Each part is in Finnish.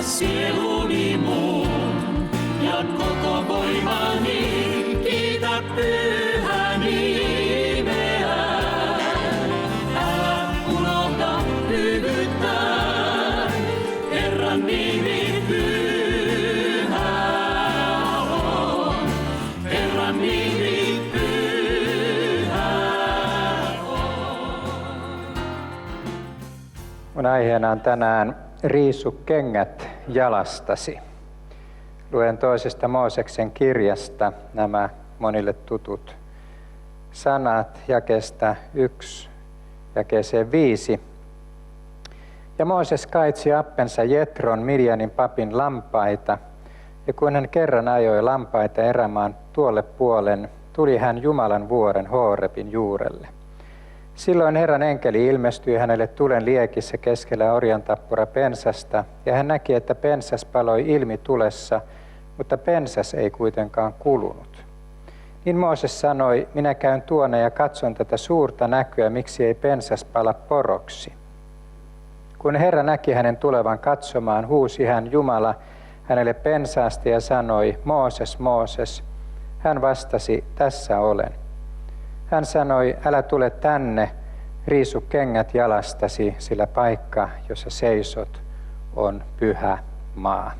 Sieluni mun ja koko voimani kiitä pyhä nimeä. Älä unohda hyvyyttään, Herran nimi pyhä on. Herran nimi pyhä on. Mun aiheena on tänään riisu kengät jalastasi. Luen toisesta Mooseksen kirjasta nämä monille tutut sanat jakeesta 1 jakeeseen 5. Ja Mooses kaitsi appensa Jetron, Midjanin papin lampaita, ja kun hän kerran ajoi lampaita erämaan tuolle puolen, tuli hän Jumalan vuoren Horebin juurelle. Silloin Herran enkeli ilmestyi hänelle tulen liekissä keskellä orjantappura pensasta, ja hän näki, että pensas paloi ilmi tulessa, mutta pensas ei kuitenkaan kulunut. Niin Mooses sanoi, minä käyn tuonne ja katson tätä suurta näkyä, miksi ei pensas pala poroksi. Kun Herra näki hänen tulevan katsomaan, huusi hän Jumala hänelle pensaasta ja sanoi, Mooses, Mooses. Hän vastasi, tässä olen. Hän sanoi, älä tule tänne, riisu kengät jalastasi, sillä paikka, jossa seisot, on pyhä maa.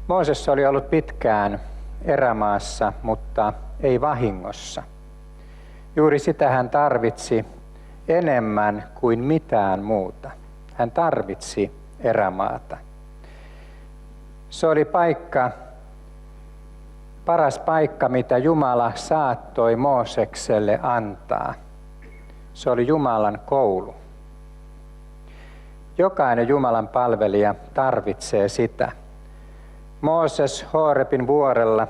Mooses oli ollut pitkään erämaassa, mutta ei vahingossa. Juuri sitä hän tarvitsi enemmän kuin mitään muuta. Hän tarvitsi erämaata. Se oli paras paikka, mitä Jumala saattoi Moosekselle antaa. Se oli Jumalan koulu. Jokainen Jumalan palvelija tarvitsee sitä. Mooses Horebin vuorella,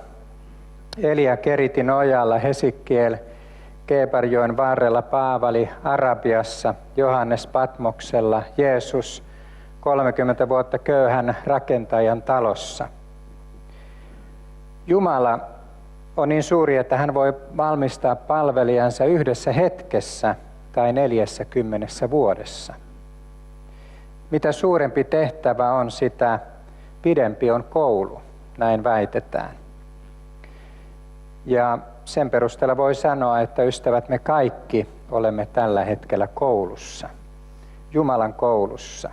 Elia Keritin ojalla, Hesekiel Kebarjoen varrella, Paavali Arabiassa, Johannes Patmoksella, Jeesus 30 vuotta köyhän rakentajan talossa. Jumala on niin suuri, että hän voi valmistaa palvelijansa yhdessä hetkessä tai 40 vuodessa. Mitä suurempi tehtävä on, sitä pidempi on koulu, näin väitetään. Ja sen perusteella voi sanoa, että ystävät, me kaikki olemme tällä hetkellä koulussa, Jumalan koulussa.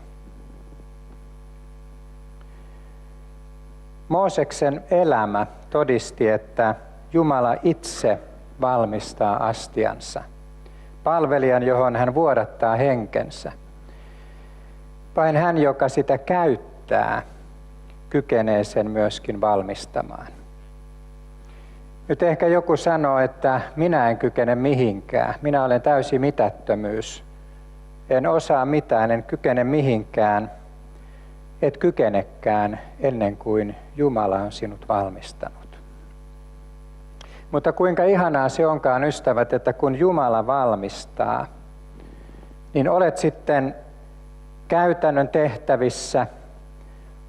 Mooseksen elämä todisti, että Jumala itse valmistaa astiansa, palvelijan, johon hän vuodattaa henkensä. Vain hän, joka sitä käyttää, kykenee sen myöskin valmistamaan. Nyt ehkä joku sanoo, että minä en kykene mihinkään, minä olen täysi mitättömyys, en osaa mitään, en kykene mihinkään. Et kykenekään ennen kuin Jumala on sinut valmistanut. Mutta kuinka ihanaa se onkaan, ystävät, että kun Jumala valmistaa, niin olet sitten käytännön tehtävissä,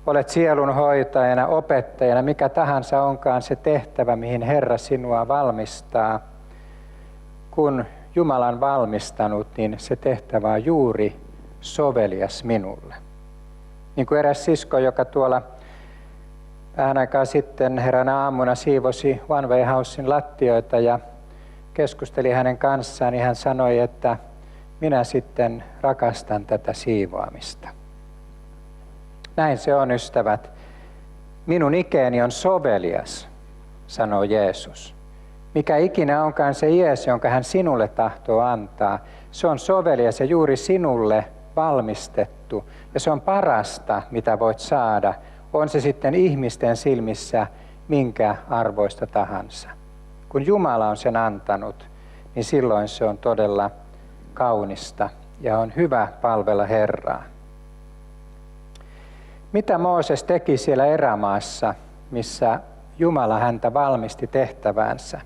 olet sielunhoitajana, opettajana, mikä tahansa onkaan se tehtävä, mihin Herra sinua valmistaa. Kun Jumala on valmistanut, niin se tehtävä on juuri sovelias minulle. Niin kuin eräs sisko, joka tuolla vähän aikaa sitten heränä aamuna siivosi One Way Housen lattioita ja keskusteli hänen kanssaan, niin hän sanoi, että minä sitten rakastan tätä siivoamista. Näin se on, ystävät. Minun ikäni on sovelias, sanoo Jeesus. Mikä ikinä onkaan se iäs, jonka hän sinulle tahtoo antaa, se on sovelias ja juuri sinulle valmistettu. Ja se on parasta, mitä voit saada. On se sitten ihmisten silmissä minkä arvoista tahansa. Kun Jumala on sen antanut, niin silloin se on todella kaunista ja on hyvä palvella Herraa. Mitä Mooses teki siellä erämaassa, missä Jumala häntä valmisti tehtäväänsä?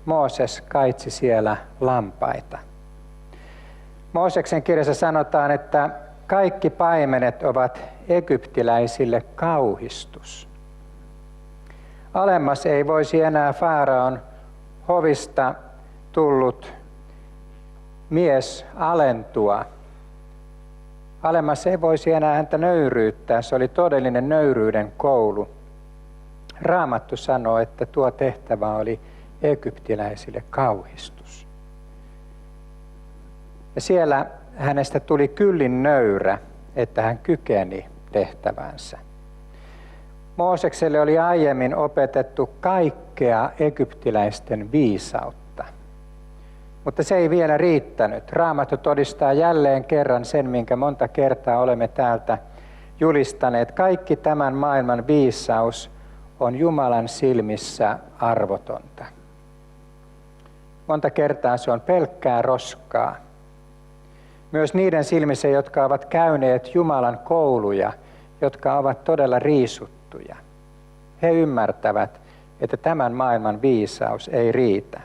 Mooses kaitsi siellä lampaita. Mooseksen kirjassa sanotaan, että kaikki paimenet ovat egyptiläisille kauhistus. Alemmas ei voisi enää Faaraon hovista tullut mies alentua, Alemmas ei voisi enää häntä nöyryyttää, se oli todellinen nöyryyden koulu. Raamattu sanoo, että tuo tehtävä oli egyptiläisille kauhistus. Ja siellä hänestä tuli kyllin nöyrä, että hän kykeni tehtävänsä. Moosekselle oli aiemmin opetettu kaikkea egyptiläisten viisautta. Mutta se ei vielä riittänyt. Raamattu todistaa jälleen kerran sen, minkä monta kertaa olemme täältä julistaneet. Kaikki tämän maailman viisaus on Jumalan silmissä arvotonta. Monta kertaa se on pelkkää roskaa. Myös niiden silmissä, jotka ovat käyneet Jumalan kouluja, jotka ovat todella riisuttuja. He ymmärtävät, että tämän maailman viisaus ei riitä.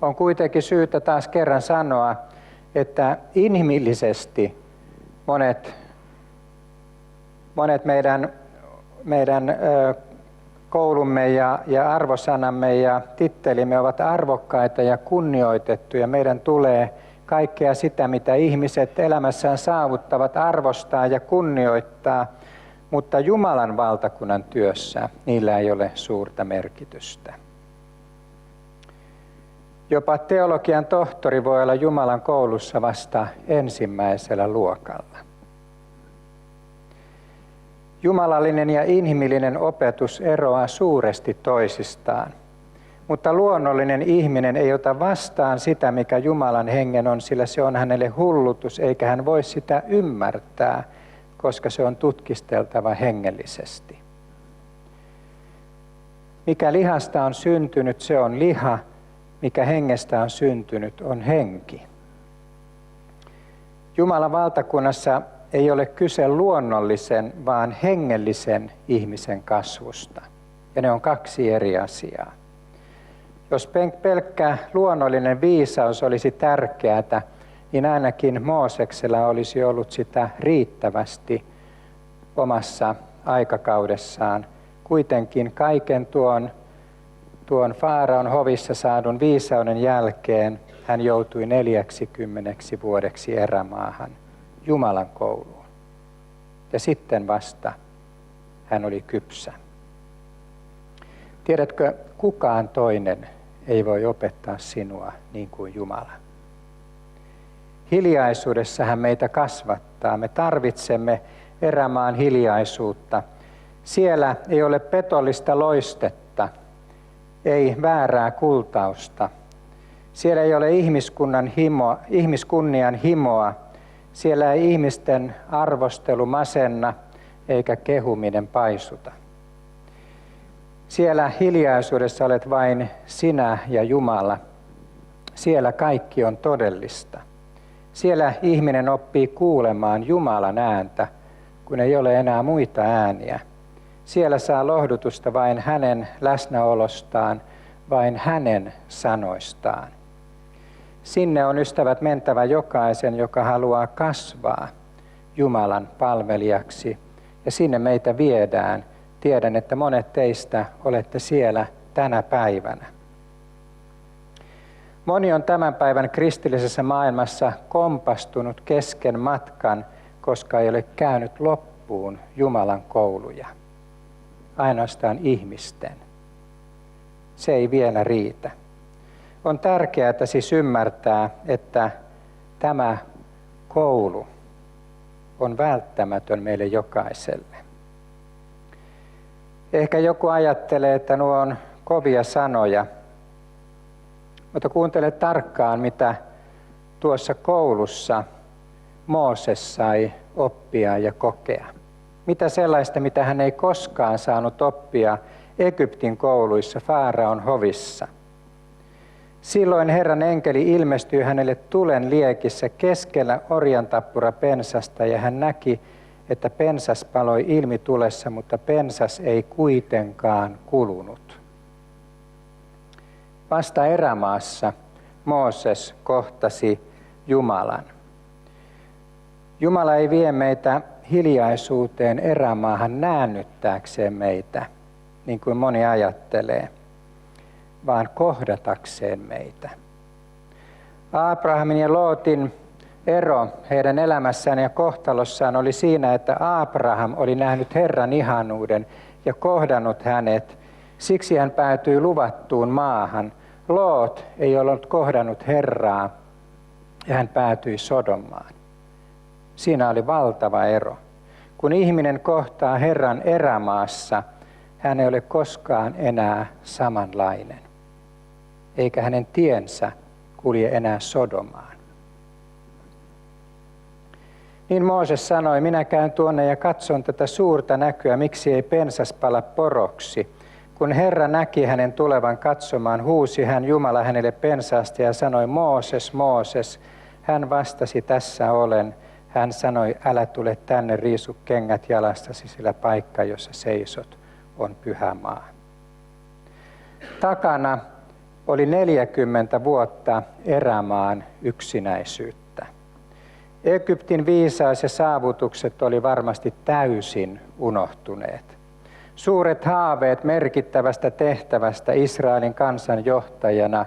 On kuitenkin syytä taas kerran sanoa, että inhimillisesti monet meidän koulumme ja arvosanamme ja tittelimme ovat arvokkaita ja kunnioitettuja. Meidän tulee kaikkea sitä, mitä ihmiset elämässään saavuttavat, arvostaa ja kunnioittaa, mutta Jumalan valtakunnan työssä niillä ei ole suurta merkitystä. Jopa teologian tohtori voi olla Jumalan koulussa vasta ensimmäisellä luokalla. Jumalallinen ja inhimillinen opetus eroaa suuresti toisistaan, mutta luonnollinen ihminen ei ota vastaan sitä, mikä Jumalan hengen on, sillä se on hänelle hullutus, eikä hän voi sitä ymmärtää, koska se on tutkisteltava hengellisesti. Mikä lihasta on syntynyt, se on liha, mikä hengestä on syntynyt, on henki. Jumalan valtakunnassa ei ole kyse luonnollisen, vaan hengellisen ihmisen kasvusta. Ja ne on kaksi eri asiaa. Jos pelkkä luonnollinen viisaus olisi tärkeää, niin ainakin Mooseksella olisi ollut sitä riittävästi omassa aikakaudessaan. Kuitenkin kaiken tuon Faaraon hovissa saadun viisauden jälkeen hän joutui 40 vuodeksi erämaahan Jumalan kouluun. Ja sitten vasta hän oli kypsä. Tiedätkö, kukaan toinen ei voi opettaa sinua niin kuin Jumala. Hiljaisuudessa hän meitä kasvattaa. Me tarvitsemme erämaan hiljaisuutta. Siellä ei ole petollista loistetta, ei väärää kultausta. Siellä ei ole ihmiskunnian himoa. Siellä ei ihmisten arvostelu masenna eikä kehuminen paisuta. Siellä hiljaisuudessa olet vain sinä ja Jumala. Siellä kaikki on todellista. Siellä ihminen oppii kuulemaan Jumalan ääntä, kun ei ole enää muita ääniä. Siellä saa lohdutusta vain hänen läsnäolostaan, vain hänen sanoistaan. Sinne on, ystävät, mentävä jokaisen, joka haluaa kasvaa Jumalan palvelijaksi. Ja sinne meitä viedään. Tiedän, että monet teistä olette siellä tänä päivänä. Moni on tämän päivän kristillisessä maailmassa kompastunut kesken matkan, koska ei ole käynyt loppuun Jumalan kouluja. Ainoastaan ihmisten. Se ei vielä riitä. On tärkeää siis ymmärtää, että tämä koulu on välttämätön meille jokaiselle. Ehkä joku ajattelee, että nuo on kovia sanoja, mutta kuuntele tarkkaan, mitä tuossa koulussa Mooses sai oppia ja kokea. Mitä sellaista, mitä hän ei koskaan saanut oppia Egyptin kouluissa Faaraon hovissa. Silloin Herran enkeli ilmestyi hänelle tulen liekissä keskellä orjantappurapensasta ja hän näki, että pensas paloi ilmi tulessa, mutta pensas ei kuitenkaan kulunut. Vasta erämaassa Mooses kohtasi Jumalan. Jumala ei vie meitä hiljaisuuteen erämaahan näännyttääkseen meitä, niin kuin moni ajattelee, vaan kohdatakseen meitä. Abrahamin ja Lootin ero heidän elämässään ja kohtalossaan oli siinä, että Abraham oli nähnyt Herran ihanuuden ja kohdannut hänet. Siksi hän päätyi luvattuun maahan. Loot ei ollut kohdannut Herraa ja hän päätyi Sodomaan. Siinä oli valtava ero. Kun ihminen kohtaa Herran erämaassa, hän ei ole koskaan enää samanlainen, eikä hänen tiensä kulje enää Sodomaan. Niin Mooses sanoi, minä käyn tuonne ja katson tätä suurta näkyä, miksi ei pensas pala poroksi. Kun Herra näki hänen tulevan katsomaan, huusi hän Jumala hänelle pensaasta ja sanoi, Mooses, Mooses. Hän vastasi, tässä olen. Hän sanoi, älä tule tänne, riisu kengät jalastasi, sillä paikka, jossa seisot, on pyhä maa. Takana oli 40 vuotta erämaan yksinäisyyttä. Egyptin viisaus ja saavutukset oli varmasti täysin unohtuneet. Suuret haaveet merkittävästä tehtävästä Israelin kansan johtajana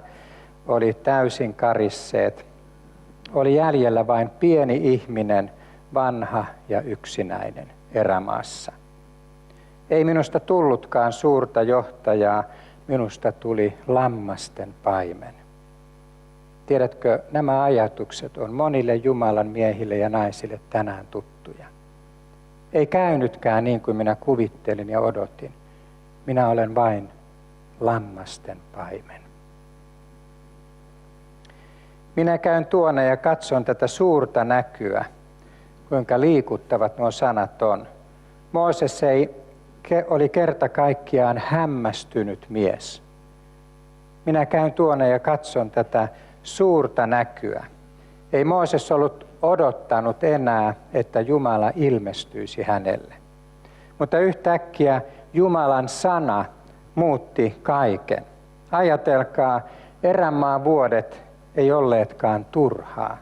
oli täysin karisseet. Oli jäljellä vain pieni ihminen, vanha ja yksinäinen erämaassa. Ei minusta tullutkaan suurta johtajaa, minusta tuli lammasten paimen. Tiedätkö, nämä ajatukset on monille Jumalan miehille ja naisille tänään tuttuja. Ei käynytkään niin kuin minä kuvittelin ja odotin. Minä olen vain lammasten paimen. Minä käyn tuonne ja katson tätä suurta näkyä, kuinka liikuttavat nuo sanat on. Mooses oli kerta kaikkiaan hämmästynyt mies. Minä käyn tuonne ja katson tätä suurta näkyä. Ei Mooses ollut odottanut enää, että Jumala ilmestyisi hänelle. Mutta yhtäkkiä Jumalan sana muutti kaiken. Ajatelkaa, erämaan vuodet ei olleetkaan turhaa.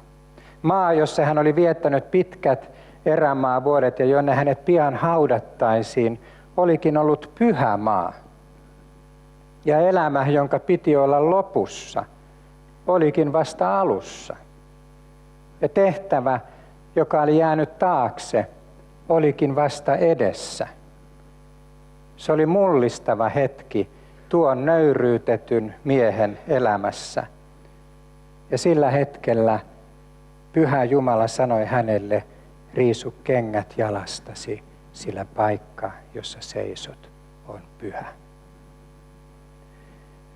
Maa, jossa hän oli viettänyt pitkät erämaan vuodet ja jonne hänet pian haudattaisiin, olikin ollut pyhä maa. Ja elämä, jonka piti olla lopussa, olikin vasta alussa. Ja tehtävä, joka oli jäänyt taakse, olikin vasta edessä. Se oli mullistava hetki tuon nöyryytetyn miehen elämässä. Ja sillä hetkellä Pyhä Jumala sanoi hänelle, riisu kengät jalastasi, sillä paikka, jossa seisot, on pyhä.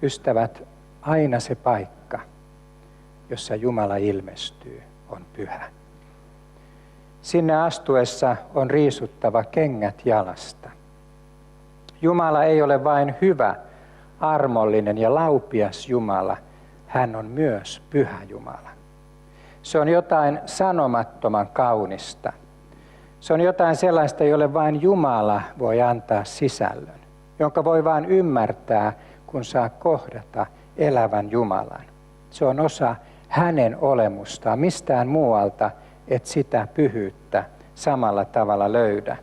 Ystävät, aina se paikka, jossa Jumala ilmestyy, on pyhä. Sinne astuessa on riisuttava kengät jalasta. Jumala ei ole vain hyvä, armollinen ja laupias Jumala, hän on myös pyhä Jumala. Se on jotain sanomattoman kaunista. Se on jotain sellaista, jolle vain Jumala voi antaa sisällön, jonka voi vain ymmärtää, kun saa kohdata elävän Jumalan. Se on osa hänen olemustaan. Mistään muualta et sitä pyhyyttä samalla tavalla löydä.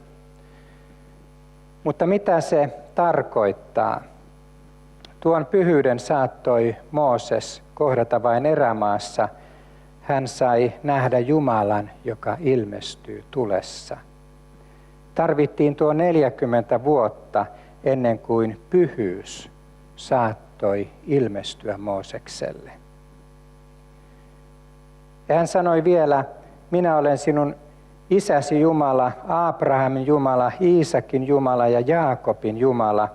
Mutta mitä se tarkoittaa? Tuon pyhyyden saattoi Mooses kohdata vain erämaassa. Hän sai nähdä Jumalan, joka ilmestyy tulessa. Tarvittiin tuo 40 vuotta ennen kuin pyhyys saattoi ilmestyä Moosekselle. Ja hän sanoi vielä, minä olen sinun isäsi Jumala, Abrahamin Jumala, Iisakin Jumala ja Jaakobin Jumala.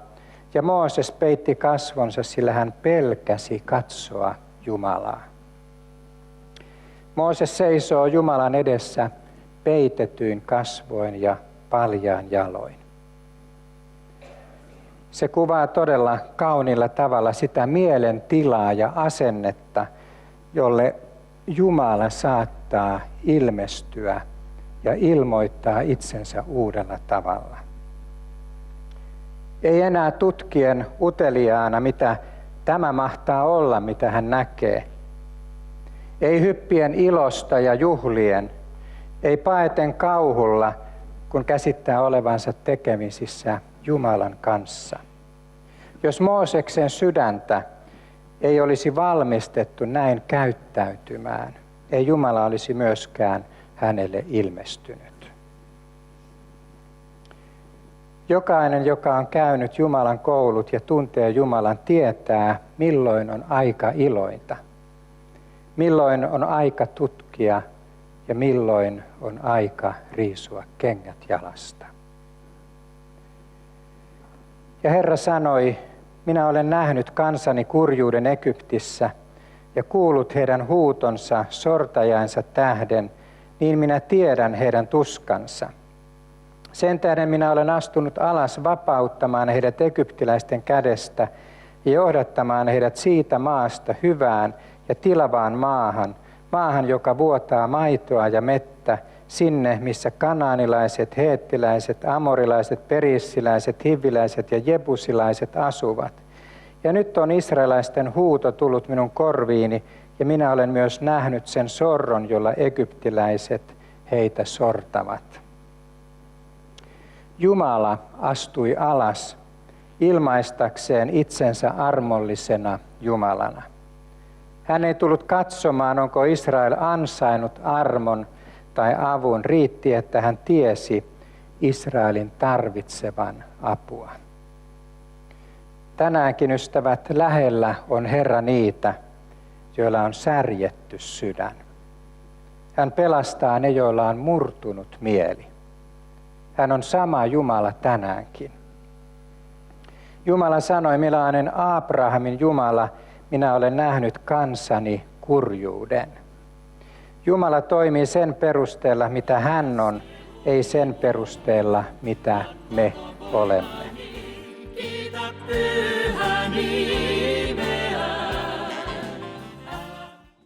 Ja Mooses peitti kasvonsa, sillä hän pelkäsi katsoa Jumalaa. Mooses seisoo Jumalan edessä peitetyin kasvoin ja paljaan jaloin. Se kuvaa todella kauniilla tavalla sitä mielen tilaa ja asennetta, jolle Jumala saattaa ilmestyä ja ilmoittaa itsensä uudella tavalla. Ei enää tutkien uteliaana, mitä tämä mahtaa olla, mitä hän näkee. Ei hyppien ilosta ja juhlien, ei paeten kauhulla, kun käsittää olevansa tekemisissä Jumalan kanssa. Jos Mooseksen sydäntä ei olisi valmistettu näin käyttäytymään, ei Jumala olisi myöskään hänelle ilmestynyt. Jokainen, joka on käynyt Jumalan koulut ja tuntee Jumalan, tietää, milloin on aika iloita, milloin on aika tutkia ja milloin on aika riisua kengät jalasta. Ja Herra sanoi, minä olen nähnyt kansani kurjuuden Egyptissä ja kuullut heidän huutonsa sortajainsa tähden, niin minä tiedän heidän tuskansa. Sen tähden minä olen astunut alas vapauttamaan heidät egyptiläisten kädestä ja johdattamaan heidät siitä maasta hyvään ja tilavaan maahan, maahan, joka vuotaa maitoa ja mettä, sinne, missä kanaanilaiset, heettiläiset, amorilaiset, perissiläiset, hiviläiset ja jebusilaiset asuvat. Ja nyt on israelaisten huuto tullut minun korviini, ja minä olen myös nähnyt sen sorron, jolla egyptiläiset heitä sortavat. Jumala astui alas ilmaistakseen itsensä armollisena Jumalana. Hän ei tullut katsomaan, onko Israel ansainnut armon tai avun. Riitti, että hän tiesi Israelin tarvitsevan apua. Tänäänkin, ystävät, lähellä on Herra niitä, joilla on särjetty sydän. Hän pelastaa ne, joilla on murtunut mieli. Hän on sama Jumala tänäänkin. Jumala sanoi, millainen Abrahamin Jumala, minä olen nähnyt kansani kurjuuden. Jumala toimii sen perusteella, mitä hän on, ei sen perusteella, mitä me olemme. Kiitä pyhä nimesi.